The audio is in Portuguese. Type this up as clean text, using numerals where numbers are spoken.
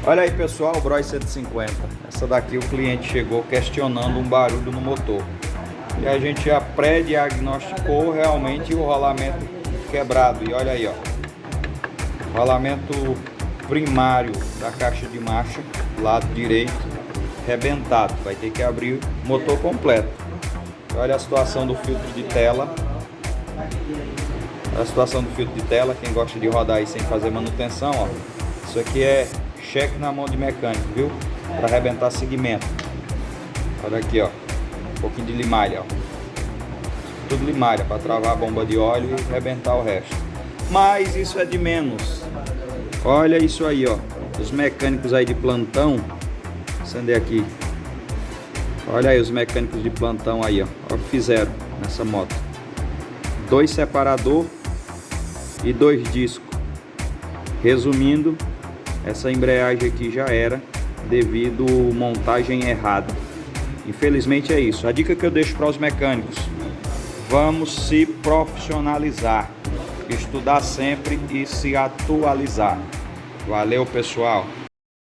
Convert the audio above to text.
Olha aí pessoal, o Bros 150. Essa daqui o cliente chegou questionando um barulho no motor. E a gente já pré-diagnosticou realmente o rolamento quebrado. E olha aí, ó. Rolamento primário da caixa de marcha, lado direito, rebentado. Vai ter que abrir o motor completo. Olha a situação do filtro de tela. A situação do filtro de tela, quem gosta de rodar aí sem fazer manutenção, ó. Isso aqui é cheque na mão de mecânico, viu? Para arrebentar segmento. Olha aqui, ó. Um pouquinho de limalha, ó. Tudo limalha para travar a bomba de óleo e arrebentar o resto. Mas isso é de menos. Olha isso aí, ó. Os mecânicos aí de plantão. Acender aqui. Olha aí os mecânicos de plantão aí, ó. Olha o que fizeram nessa moto. 2 separador e 2 discos. Resumindo, essa embreagem aqui já era devido montagem errada. Infelizmente é isso. A dica que eu deixo para os mecânicos: vamos se profissionalizar, estudar sempre e se atualizar. Valeu, pessoal!